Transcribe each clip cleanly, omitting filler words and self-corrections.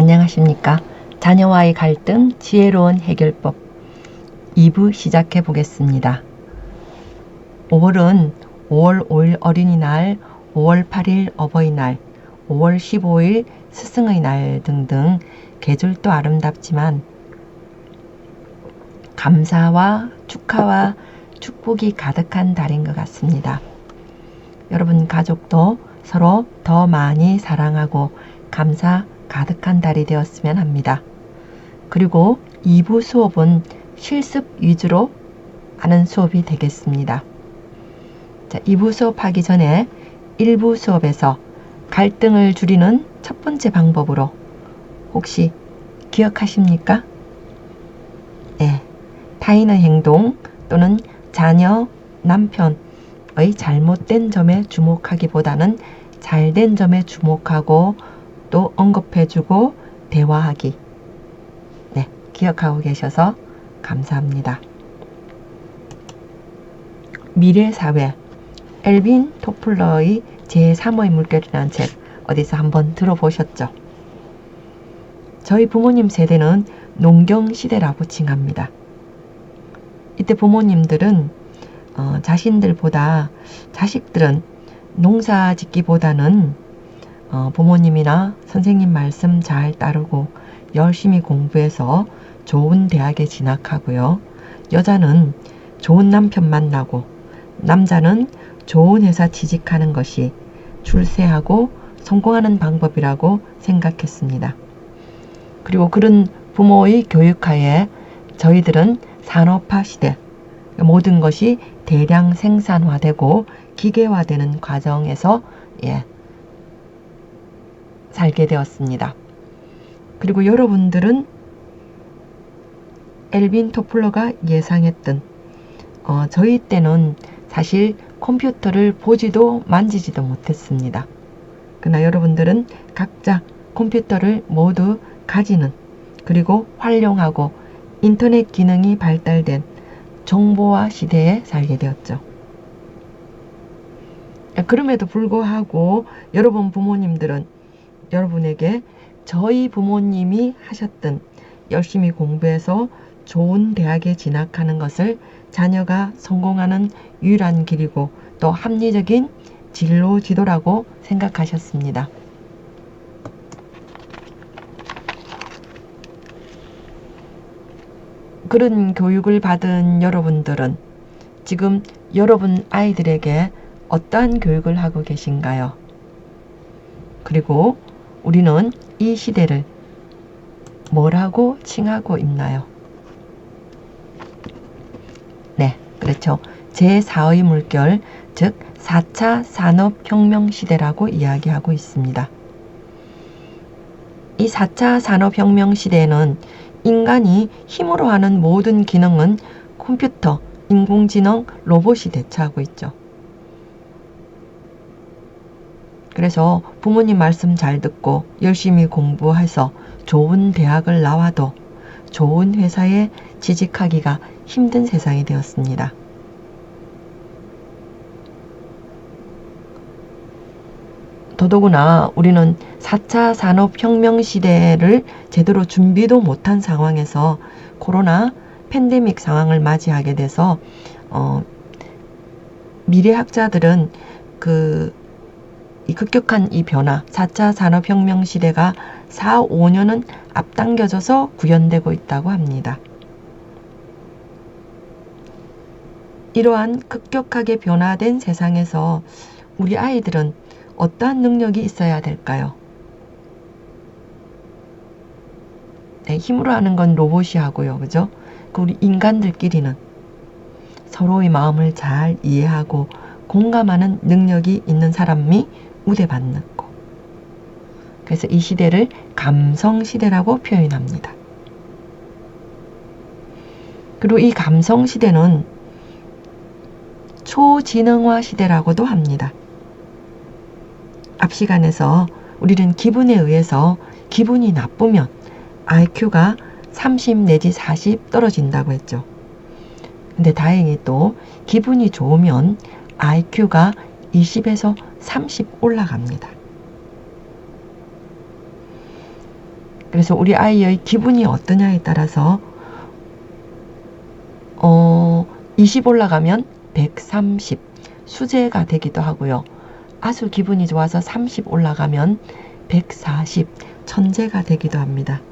안녕하십니까. 자녀와의 갈등 지혜로운 해결법 2부 시작해 보겠습니다. 5월은 5월 5일 어린이날, 5월 8일 어버이날, 5월 15일 스승의 날 등등 계절도 아름답지만 감사와 축하와 축복이 가득한 달인 것 같습니다. 여러분 가족도 서로 더 많이 사랑하고 감사 가득한 달이 되었으면 합니다. 그리고 2부 수업은 실습 위주로 하는 수업이 되겠습니다. 자, 2부 수업하기 전에 1부 수업에서 갈등을 줄이는 첫 번째 방법으로 혹시 기억하십니까? 네, 타인의 행동 또는 자녀, 남편의 잘못된 점에 주목하기보다는 잘된 점에 주목하고 또 언급해주고 대화하기. 네, 기억하고 계셔서 감사합니다. 미래사회, 엘빈 토플러의 제3의 물결이라는 책 어디서 한번 들어보셨죠? 저희 부모님 세대는 농경시대라고 칭합니다. 이때 부모님들은 자식들은 농사 짓기보다는 부모님이나 선생님 말씀 잘 따르고 열심히 공부해서 좋은 대학에 진학하고요. 여자는 좋은 남편 만나고 남자는 좋은 회사 취직하는 것이 출세하고 성공하는 방법이라고 생각했습니다. 그리고 그런 부모의 교육하에 저희들은 산업화 시대, 모든 것이 대량 생산화되고 기계화되는 과정에서 살게 되었습니다. 그리고 여러분들은 엘빈 토플러가 예상했던 저희 때는 사실 컴퓨터를 보지도 만지지도 못했습니다. 그러나 여러분들은 각자 컴퓨터를 모두 가지는 그리고 활용하고 인터넷 기능이 발달된 정보화 시대에 살게 되었죠. 그럼에도 불구하고 여러분 부모님들은 여러분에게 저희 부모님이 하셨던 열심히 공부해서 좋은 대학에 진학하는 것을 자녀가 성공하는 유일한 길이고 또 합리적인 진로 지도라고 생각하셨습니다. 그런 교육을 받은 여러분들은 지금 여러분 아이들에게 어떠한 교육을 하고 계신가요? 그리고 우리는 이 시대를 뭐라고 칭하고 있나요? 네, 그렇죠. 제4의 물결, 즉 4차 산업혁명 시대라고 이야기하고 있습니다. 이 4차 산업혁명 시대에는 인간이 힘으로 하는 모든 기능은 컴퓨터, 인공지능, 로봇이 대체하고 있죠. 그래서 부모님 말씀 잘 듣고 열심히 공부해서 좋은 대학을 나와도 좋은 회사에 취직하기가 힘든 세상이 되었습니다. 더더구나 우리는 4차 산업혁명 시대를 제대로 준비도 못한 상황에서 코로나 팬데믹 상황을 맞이하게 돼서 미래학자들은 이 급격한 이 변화, 4차 산업혁명 시대가 4, 5년은 앞당겨져서 구현되고 있다고 합니다. 이러한 급격하게 변화된 세상에서 우리 아이들은 어떠한 능력이 있어야 될까요? 네, 힘으로 하는 건 로봇이 하고요. 그죠? 우리 인간들끼리는 서로의 마음을 잘 이해하고 공감하는 능력이 있는 사람이 우대받는 거. 그래서 이 시대를 감성시대라고 표현합니다. 그리고 이 감성시대는 초지능화 시대라고도 합니다. 앞 시간에서 우리는 기분에 의해서 기분이 나쁘면 IQ가 30 내지 40 떨어진다고 했죠. 근데 다행히 또 기분이 좋으면 IQ가 20에서 30 올라갑니다. 그래서 우리 아이의 기분이 어떠냐에 따라서 20 올라가면 130 수제가 되기도 하고요. 아주 기분이 좋아서 30 올라가면 140 천재가 되기도 합니다.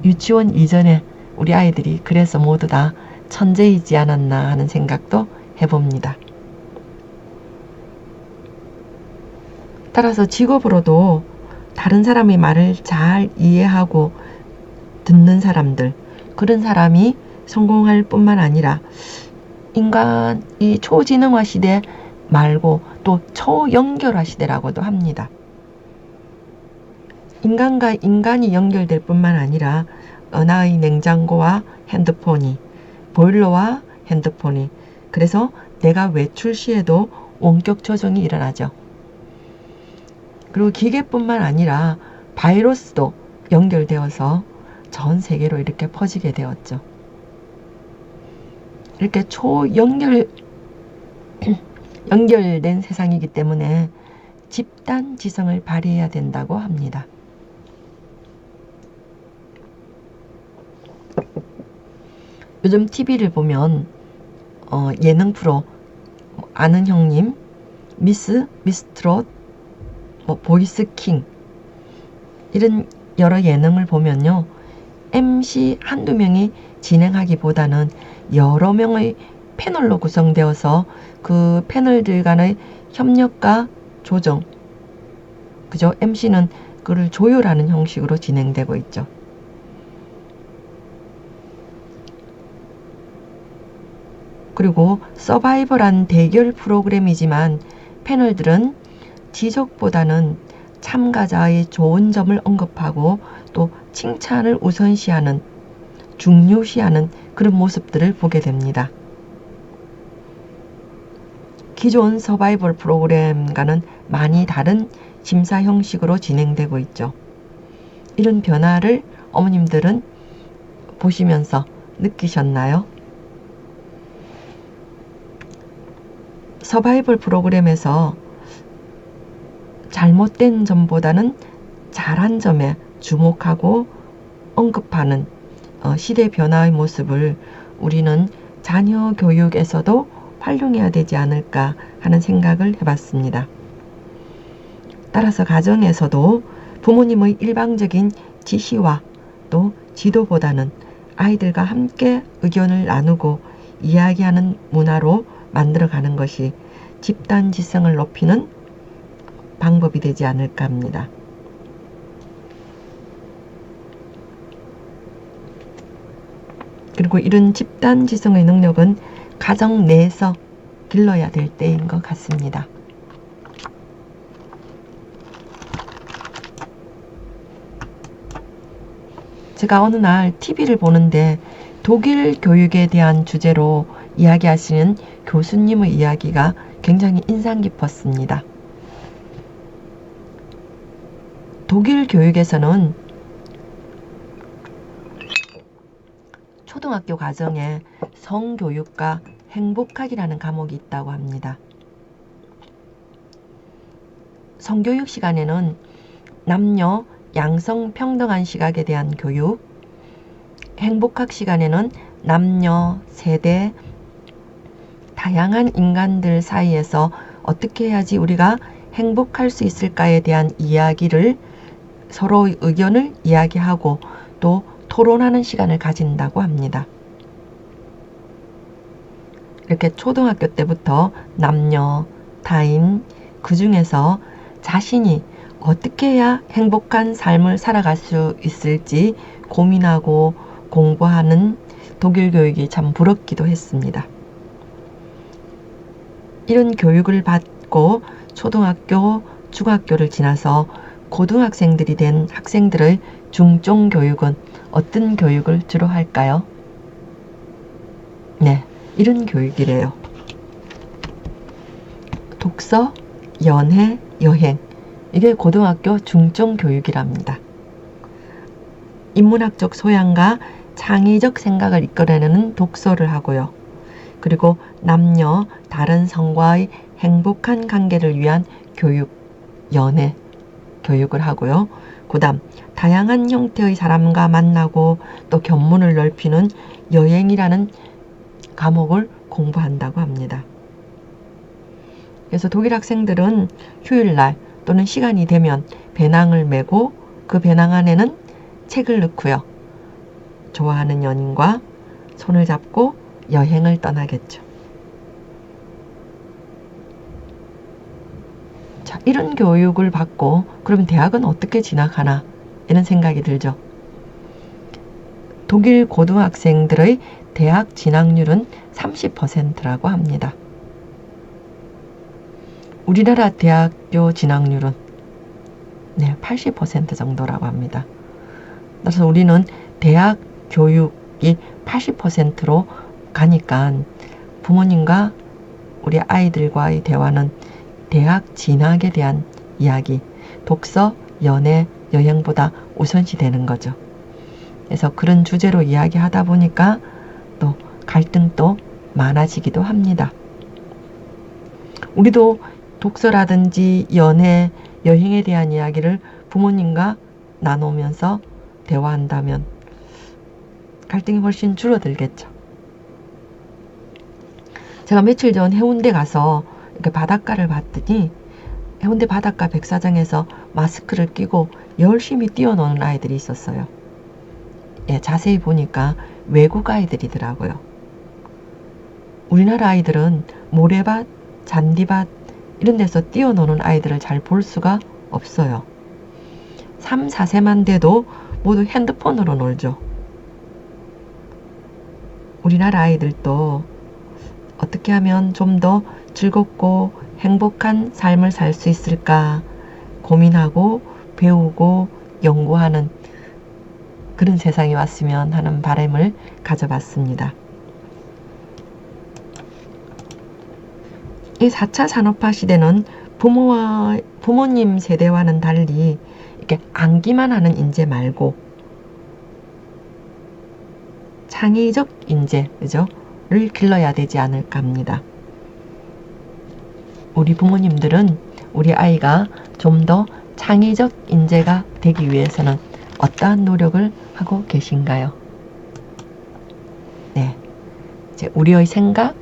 유치원 이전에 우리 아이들이 그래서 모두 다 천재이지 않았나 하는 생각도 해봅니다. 따라서 직업으로도 다른 사람의 말을 잘 이해하고 듣는 사람들, 그런 사람이 성공할 뿐만 아니라 인간이 초지능화 시대 말고 또 초연결화 시대라고도 합니다. 인간과 인간이 연결될 뿐만 아니라 은하의 냉장고와 핸드폰이, 보일러와 핸드폰이, 그래서 내가 외출 시에도 원격 조정이 일어나죠. 그리고 기계뿐만 아니라 바이러스도 연결되어서 전 세계로 이렇게 퍼지게 되었죠. 이렇게 연결된 세상이기 때문에 집단 지성을 발휘해야 된다고 합니다. 요즘 TV를 보면 예능 프로 아는 형님, 미스트롯, 보이스킹 이런 여러 예능을 보면요. MC 한두 명이 진행하기보다는 여러 명의 패널로 구성되어서 그 패널들 간의 협력과 조정, 그죠? MC는 그를 조율하는 형식으로 진행되고 있죠. 그리고 서바이벌한 대결 프로그램이지만 패널들은 지적보다는 참가자의 좋은 점을 언급하고 또 칭찬을 우선시하는, 중요시하는 그런 모습들을 보게 됩니다. 기존 서바이벌 프로그램과는 많이 다른 심사 형식으로 진행되고 있죠. 이런 변화를 어머님들은 보시면서 느끼셨나요? 서바이벌 프로그램에서 잘못된 점보다는 잘한 점에 주목하고 언급하는 시대 변화의 모습을 우리는 자녀 교육에서도 활용해야 되지 않을까 하는 생각을 해봤습니다. 따라서 가정에서도 부모님의 일방적인 지시와 또 지도보다는 아이들과 함께 의견을 나누고 이야기하는 문화로 만들어가는 것이 집단 지성을 높이는 방법이 되지 않을까 합니다. 그리고 이런 집단 지성의 능력은 가정 내에서 길러야 될 때인 것 같습니다. 제가 어느 날 TV를 보는데 독일 교육에 대한 주제로 이야기하시는 교수님의 이야기가 굉장히 인상 깊었습니다. 독일 교육에서는 초등학교 과정에 성교육과 행복학이라는 과목이 있다고 합니다. 성교육 시간에는 남녀 양성평등한 시각에 대한 교육, 행복학 시간에는 남녀, 세대, 다양한 인간들 사이에서 어떻게 해야지 우리가 행복할 수 있을까에 대한 이야기를, 서로의 의견을 이야기하고 또 토론하는 시간을 가진다고 합니다. 이렇게 초등학교 때부터 남녀, 타인, 그 중에서 자신이 어떻게 해야 행복한 삶을 살아갈 수 있을지 고민하고 공부하는 독일 교육이 참 부럽기도 했습니다. 이런 교육을 받고 초등학교, 중학교를 지나서 고등학생들이 된 학생들의 중증 교육은 어떤 교육을 주로 할까요? 네, 이런 교육이래요. 독서, 연애, 여행, 이게 고등학교 중증 교육이랍니다. 인문학적 소양과 창의적 생각을 이끌어내는 독서를 하고요. 그리고 남녀, 다른 성과의 행복한 관계를 위한 교육, 연애, 교육을 하고요. 그 다음 다양한 형태의 사람과 만나고 또 견문을 넓히는 여행이라는 과목을 공부한다고 합니다. 그래서 독일 학생들은 휴일날 또는 시간이 되면 배낭을 메고 그 배낭 안에는 책을 넣고요. 좋아하는 연인과 손을 잡고 여행을 떠나겠죠. 자, 이런 교육을 받고 그럼 대학은 어떻게 진학하나 이런 생각이 들죠. 독일 고등학생들의 대학 진학률은 30%라고 합니다. 우리나라 대학교 진학률은 80% 정도라고 합니다. 그래서 우리는 대학 교육이 80%로 가니까 부모님과 우리 아이들과의 대화는 대학 진학에 대한 이야기, 독서, 연애, 여행보다 우선시 되는 거죠. 그래서 그런 주제로 이야기하다 보니까 또 갈등도 많아지기도 합니다. 우리도 독서라든지 연애, 여행에 대한 이야기를 부모님과 나누면서 대화한다면 갈등이 훨씬 줄어들겠죠. 제가 며칠 전 해운대 가서 이렇게 바닷가를 봤더니 해운대 바닷가 백사장에서 마스크를 끼고 열심히 뛰어노는 아이들이 있었어요. 예, 자세히 보니까 외국 아이들이더라고요. 우리나라 아이들은 모래밭, 잔디밭 이런 데서 뛰어노는 아이들을 잘 볼 수가 없어요. 3, 4세만 돼도 모두 핸드폰으로 놀죠. 우리나라 아이들도 어떻게 하면 좀 더 즐겁고 행복한 삶을 살 수 있을까 고민하고 배우고 연구하는 그런 세상이 왔으면 하는 바람을 가져봤습니다. 이 4차 산업화 시대는 부모님 세대와는 달리 이렇게 암기만 하는 인재 말고 창의적 인재, 를 길러야 되지 않을까 합니다. 우리 부모님들은 우리 아이가 좀 더 창의적 인재가 되기 위해서는 어떠한 노력을 하고 계신가요? 네, 이제 우리의 생각,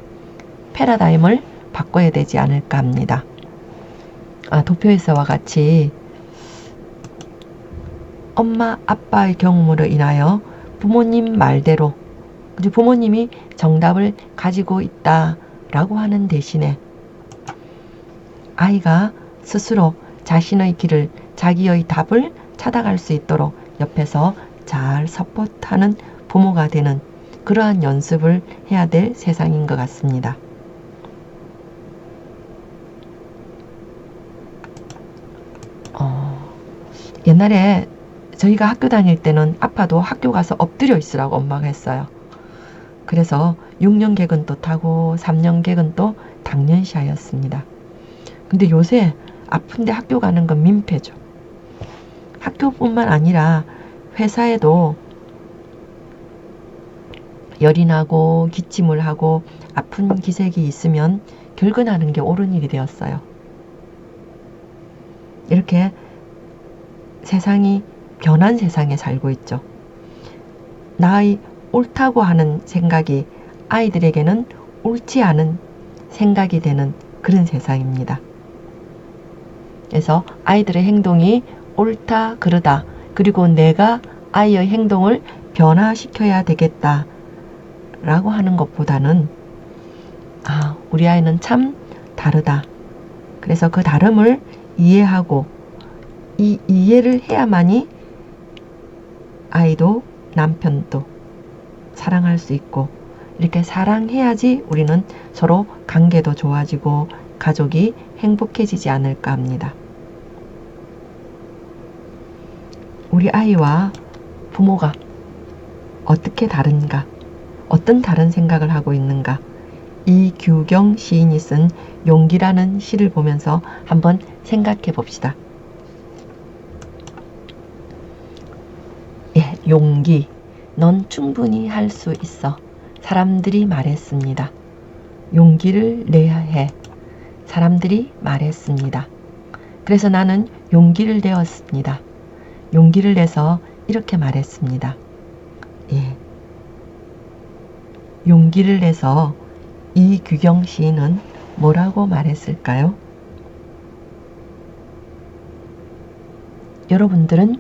패러다임을 바꿔야 되지 않을까 합니다. 도표에서와 같이 엄마, 아빠의 경험으로 인하여 부모님 말대로 부모님이 정답을 가지고 있다라고 하는 대신에 아이가 스스로 자신의 길을, 자기의 답을 찾아갈 수 있도록 옆에서 잘 서포트하는 부모가 되는 그러한 연습을 해야 될 세상인 것 같습니다. 옛날에 저희가 학교 다닐 때는 아빠도 학교 가서 엎드려 있으라고 엄마가 했어요. 그래서 6년 개근도 타고 3년 개근도 당연시하였습니다. 근데 요새 아픈데 학교 가는 건 민폐죠. 학교뿐만 아니라 회사에도 열이 나고 기침을 하고 아픈 기색이 있으면 결근하는 게 옳은 일이 되었어요. 이렇게 세상이 변한 세상에 살고 있죠. 나의 옳다고 하는 생각이 아이들에게는 옳지 않은 생각이 되는 그런 세상입니다. 그래서 아이들의 행동이 옳다, 그르다, 그리고 내가 아이의 행동을 변화시켜야 되겠다 라고 하는 것보다는 우리 아이는 참 다르다. 그래서 그 다름을 이해하고 이 이해를 해야만이 아이도 남편도 사랑할 수 있고 이렇게 사랑해야지 우리는 서로 관계도 좋아지고 가족이 행복해지지 않을까 합니다. 우리 아이와 부모가 어떻게 다른가, 어떤 다른 생각을 하고 있는가, 이규경 시인이 쓴 용기라는 시를 보면서 한번 생각해 봅시다. 용기, 넌 충분히 할 수 있어. 사람들이 말했습니다. 용기를 내야 해. 사람들이 말했습니다. 그래서 나는 용기를 내었습니다. 용기를 내서 이렇게 말했습니다. 예. 용기를 내서 이규경 시인은 뭐라고 말했을까요? 여러분들은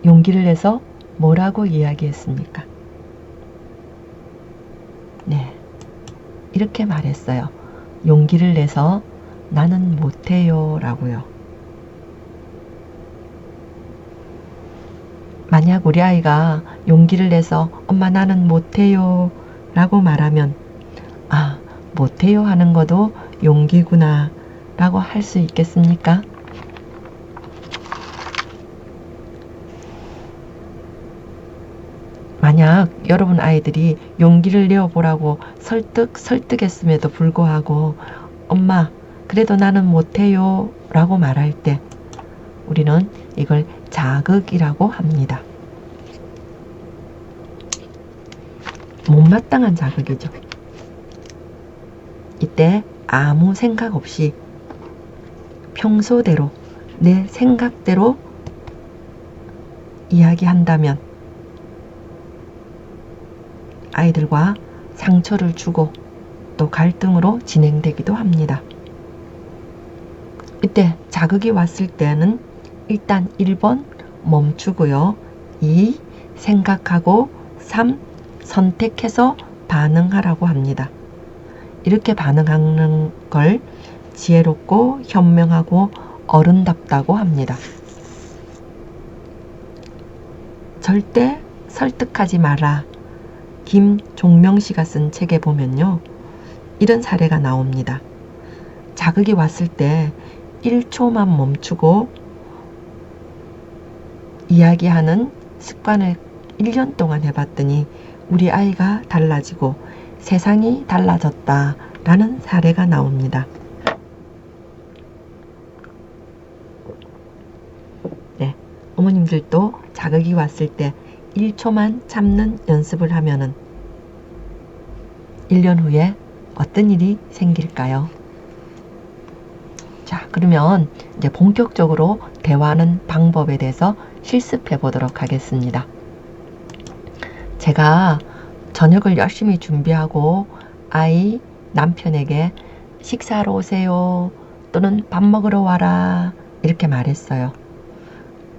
용기를 내서 뭐라고 이야기했습니까? 네. 이렇게 말했어요. 용기를 내서 나는 못해요 라고요. 만약 우리 아이가 용기를 내서 엄마 나는 못해요 라고 말하면 아, 못해요 하는 것도 용기구나 라고 할 수 있겠습니까? 만약 여러분 아이들이 용기를 내어보라고 설득했음에도 불구하고 엄마 그래도 나는 못해요 라고 말할 때 우리는 이걸 자극이라고 합니다. 못마땅한 자극이죠. 이때 아무 생각 없이 평소대로 내 생각대로 이야기한다면 아이들과 상처를 주고 또 갈등으로 진행되기도 합니다. 이때 자극이 왔을 때는 일단 1번 멈추고요. 2. 생각하고 3. 선택해서 반응하라고 합니다. 이렇게 반응하는 걸 지혜롭고 현명하고 어른답다고 합니다. 절대 설득하지 마라. 김종명 씨가 쓴 책에 보면요. 이런 사례가 나옵니다. 자극이 왔을 때 1초만 멈추고 이야기하는 습관을 1년 동안 해봤더니 우리 아이가 달라지고 세상이 달라졌다라는 사례가 나옵니다. 네, 어머님들도 자극이 왔을 때 1초만 참는 연습을 하면은 1년 후에 어떤 일이 생길까요? 자, 그러면 이제 본격적으로 대화하는 방법에 대해서 실습해 보도록 하겠습니다. 제가 저녁을 열심히 준비하고 아이, 남편에게 식사하러 오세요 또는 밥 먹으러 와라 이렇게 말했어요.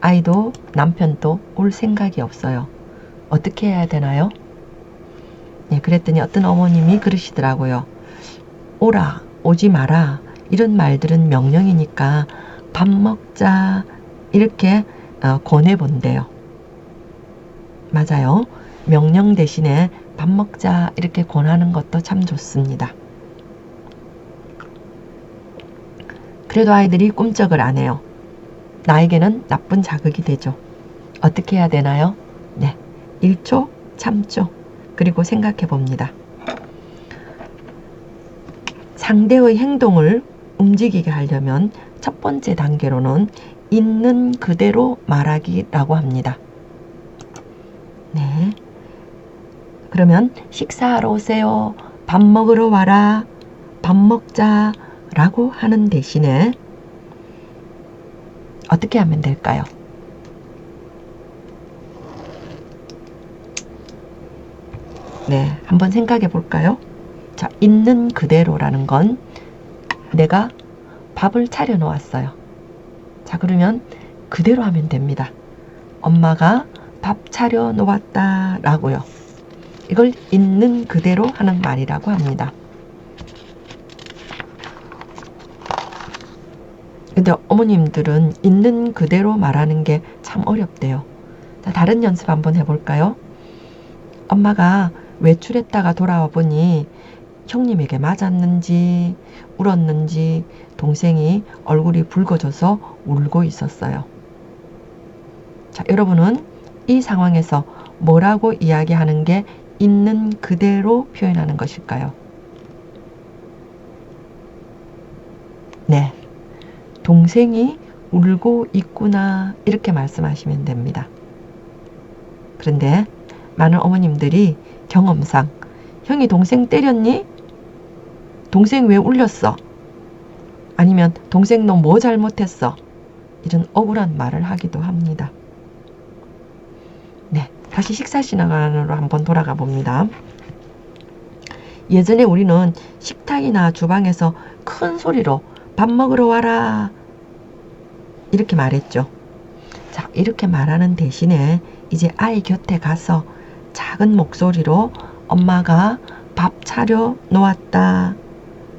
아이도 남편도 올 생각이 없어요. 어떻게 해야 되나요? 네, 그랬더니 어떤 어머님이 그러시더라고요. 오라, 오지 마라 이런 말들은 명령이니까 밥 먹자 이렇게 권해본대요. 맞아요. 명령 대신에 밥 먹자 이렇게 권하는 것도 참 좋습니다. 그래도 아이들이 꿈쩍을 안 해요. 나에게는 나쁜 자극이 되죠. 어떻게 해야 되나요? 네, 1초 참죠. 그리고 생각해 봅니다. 상대의 행동을 움직이게 하려면 첫 번째 단계로는 있는 그대로 말하기라고 합니다. 네. 그러면 식사하러 오세요. 밥 먹으러 와라. 밥 먹자. 라고 하는 대신에 어떻게 하면 될까요? 네, 한번 생각해 볼까요? 자, 있는 그대로라는 건 내가 밥을 차려 놓았어요. 자, 그러면 그대로 하면 됩니다. 엄마가 밥 차려 놓았다 라고요. 이걸 있는 그대로 하는 말이라고 합니다. 근데 어머님들은 있는 그대로 말하는 게 참 어렵대요. 자, 다른 연습 한번 해볼까요? 엄마가 외출했다가 돌아와 보니 형님에게 맞았는지 울었는지 동생이 얼굴이 붉어져서 울고 있었어요. 자, 여러분은 이 상황에서 뭐라고 이야기하는 게 있는 그대로 표현하는 것일까요? 네, 동생이 울고 있구나 이렇게 말씀하시면 됩니다. 그런데 많은 어머님들이 경험상 형이 동생 때렸니? 동생 왜 울렸어? 아니면 동생 너 뭐 잘못했어? 이런 억울한 말을 하기도 합니다. 네, 다시 식사 시간으로 한번 돌아가 봅니다. 예전에 우리는 식탁이나 주방에서 큰 소리로 밥 먹으러 와라 이렇게 말했죠. 자, 이렇게 말하는 대신에 이제 아이 곁에 가서 작은 목소리로 엄마가 밥 차려 놓았다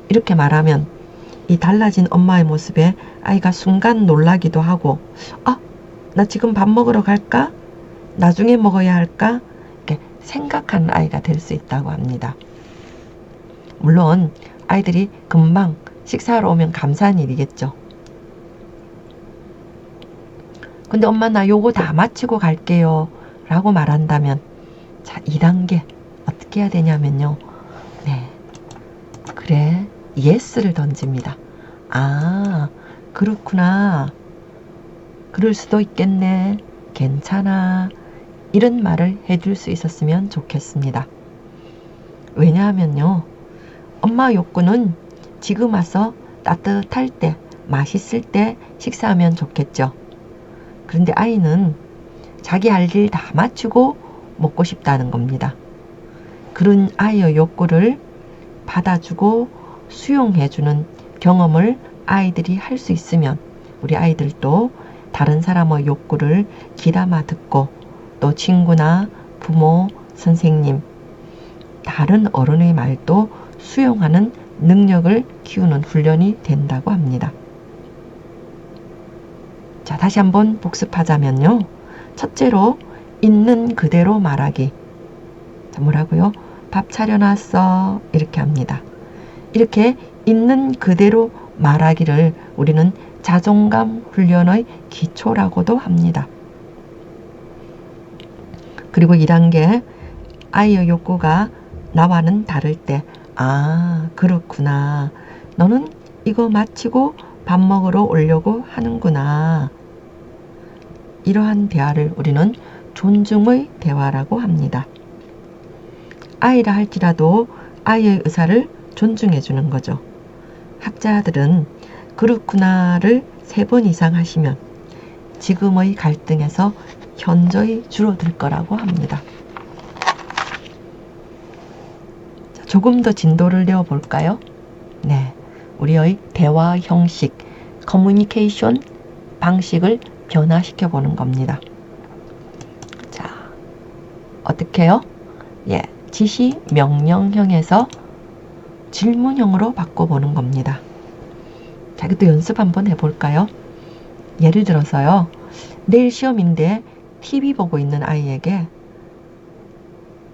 이렇게 말하면 이 달라진 엄마의 모습에 아이가 순간 놀라기도 하고, 아, 나 지금 밥 먹으러 갈까? 나중에 먹어야 할까? 이렇게 생각하는 아이가 될 수 있다고 합니다. 물론 아이들이 금방 식사하러 오면 감사한 일이겠죠. 근데 엄마 나 요거 다 마치고 갈게요 라고 말한다면, 자, 2단계 어떻게 해야 되냐면요. 네, 그래, 예스를 던집니다. 아, 그렇구나. 그럴 수도 있겠네. 괜찮아. 이런 말을 해줄 수 있었으면 좋겠습니다. 왜냐하면요, 엄마 욕구는 지금 와서 따뜻할 때, 맛있을 때 식사하면 좋겠죠. 그런데 아이는 자기 할 일 다 마치고 먹고 싶다는 겁니다. 그런 아이의 욕구를 받아주고 수용해주는 경험을 아이들이 할 수 있으면 우리 아이들도 다른 사람의 욕구를 귀담아 듣고 또 친구나 부모, 선생님, 다른 어른의 말도 수용하는 능력을 키우는 훈련이 된다고 합니다. 자, 다시 한번 복습하자면요. 첫째로 있는 그대로 말하기. 자, 뭐라고요? 밥 차려놨어. 이렇게 합니다. 이렇게 있는 그대로 말하기를 우리는 자존감 훈련의 기초라고도 합니다. 그리고 2단계, 아이의 욕구가 나와는 다를 때, 아, 그렇구나. 너는 이거 마치고 밥 먹으러 오려고 하는구나. 이러한 대화를 우리는 존중의 대화라고 합니다. 아이라 할지라도 아이의 의사를 존중해 주는 거죠. 학자들은 그렇구나를 3번 이상 하시면 지금의 갈등에서 현저히 줄어들 거라고 합니다. 자, 조금 더 진도를 내어 볼까요? 네, 우리의 대화 형식, 커뮤니케이션 방식을 변화시켜 보는 겁니다. 자, 어떻게 해요? 예, 지시 명령형에서 질문형으로 바꿔보는 겁니다. 자, 이것도 연습 한번 해볼까요? 예를 들어서요, 내일 시험인데 TV 보고 있는 아이에게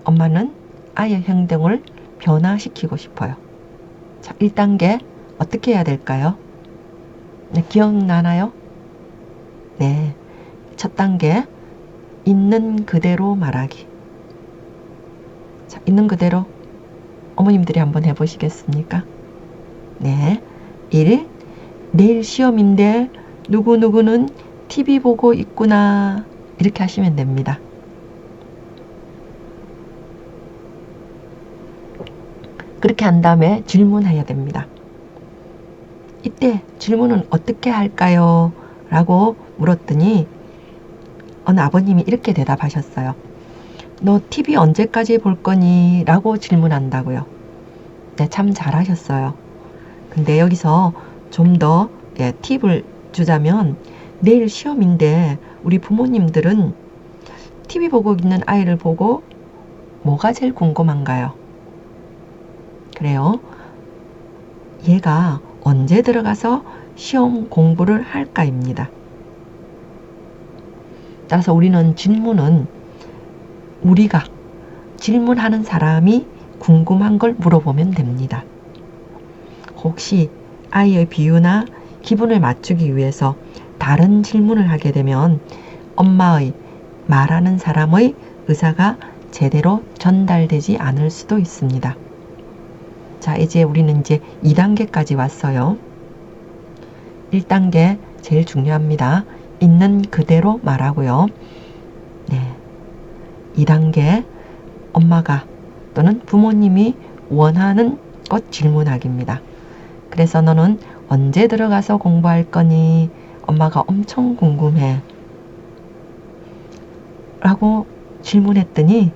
엄마는 아이의 행동을 변화시키고 싶어요. 자, 1단계 어떻게 해야 될까요? 네, 기억나나요? 네, 첫 단계 있는 그대로 말하기. 자, 있는 그대로 어머님들이 한번 해보시겠습니까? 네, 1. 내일 시험인데 누구누구는 TV 보고 있구나. 이렇게 하시면 됩니다. 그렇게 한 다음에 질문해야 됩니다. 이때 질문은 어떻게 할까요? 라고 물었더니 어느 아버님이 이렇게 대답하셨어요. 너 TV 언제까지 볼 거니? 라고 질문한다고요. 네, 참 잘하셨어요. 근데 여기서 좀 더 팁을 주자면, 내일 시험인데 우리 부모님들은 TV 보고 있는 아이를 보고 뭐가 제일 궁금한가요? 그래요. 얘가 언제 들어가서 시험 공부를 할까입니다. 따라서 우리는 질문은 우리가 질문하는 사람이 궁금한 걸 물어보면 됩니다. 혹시 아이의 비유나 기분을 맞추기 위해서 다른 질문을 하게 되면 엄마의 말하는 사람의 의사가 제대로 전달되지 않을 수도 있습니다. 자, 이제 우리는 이제 2단계까지 왔어요. 1단계 제일 중요합니다. 있는 그대로 말하고요. 네. 2단계 엄마가 또는 부모님이 원하는 것 질문하기입니다. 그래서 너는 언제 들어가서 공부할 거니? 엄마가 엄청 궁금해. 라고 질문했더니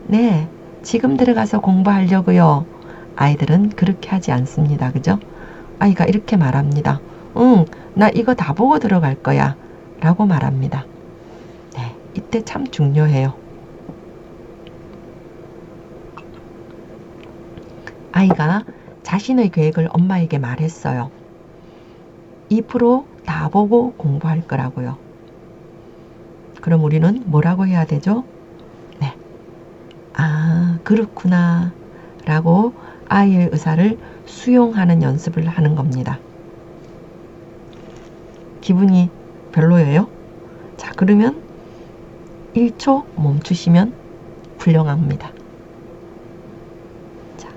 네, 지금 들어가서 공부하려고요. 아이들은 그렇게 하지 않습니다. 그죠? 아이가 이렇게 말합니다. 응, 나 이거 다 보고 들어갈 거야. 라고 말합니다. 네, 이때 참 중요해요. 아이가 자신의 계획을 엄마에게 말했어요. 2% 다 보고 공부할 거라고요. 그럼 우리는 뭐라고 해야 되죠? 네. 아, 그렇구나. 라고 아이의 의사를 수용하는 연습을 하는 겁니다. 기분이 별로예요? 자, 그러면 1초 멈추시면 훌륭합니다. 자,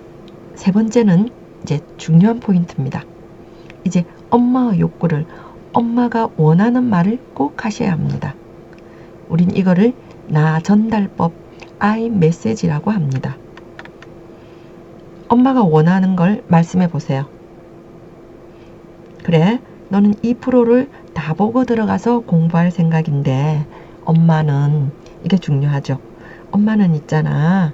세 번째는 이제 중요한 포인트입니다. 이제 엄마의 욕구를, 엄마가 원하는 말을 꼭 하셔야 합니다. 우린 이거를 나 전달법, I 메시지라고 합니다. 엄마가 원하는 걸 말씀해 보세요. 그래, 너는 2%를 다 보고 들어가서 공부할 생각인데 엄마는, 이게 중요하죠. 엄마는 있잖아.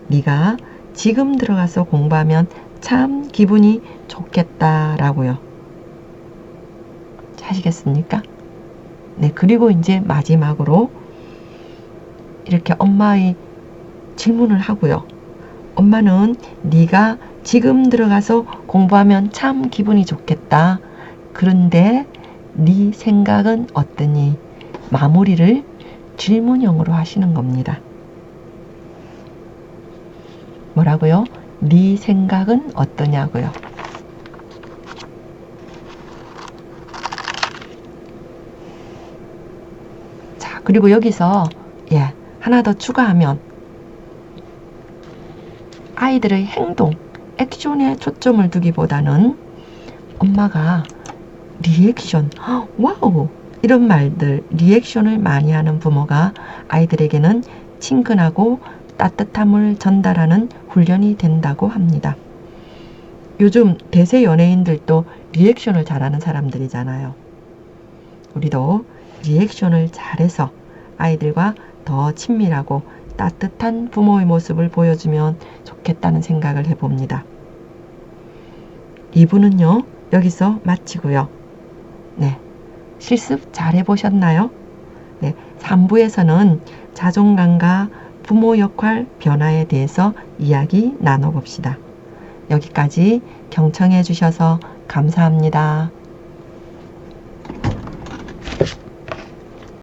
네가 지금 들어가서 공부하면 참 기분이 좋겠다라고요. 하시겠습니까? 네, 그리고 이제 마지막으로 이렇게 엄마의 질문을 하고요. 엄마는 네가 지금 들어가서 공부하면 참 기분이 좋겠다. 그런데 네 생각은 어떠니? 마무리를 질문형으로 하시는 겁니다. 뭐라고요? 네 생각은 어떠냐고요. 자, 그리고 여기서 하나 더 추가하면 아이들의 행동, 액션에 초점을 두기보다는 엄마가 리액션, 와우! 이런 말들, 리액션을 많이 하는 부모가 아이들에게는 친근하고 따뜻함을 전달하는 훈련이 된다고 합니다. 요즘 대세 연예인들도 리액션을 잘하는 사람들이잖아요. 우리도 리액션을 잘해서 아이들과 더 친밀하고 따뜻한 부모의 모습을 보여주면 좋겠다는 생각을 해봅니다. 2부는요, 여기서 마치고요. 네, 실습 잘 해보셨나요? 네, 3부에서는 자존감과 부모 역할 변화에 대해서 이야기 나눠봅시다. 여기까지 경청해 주셔서 감사합니다.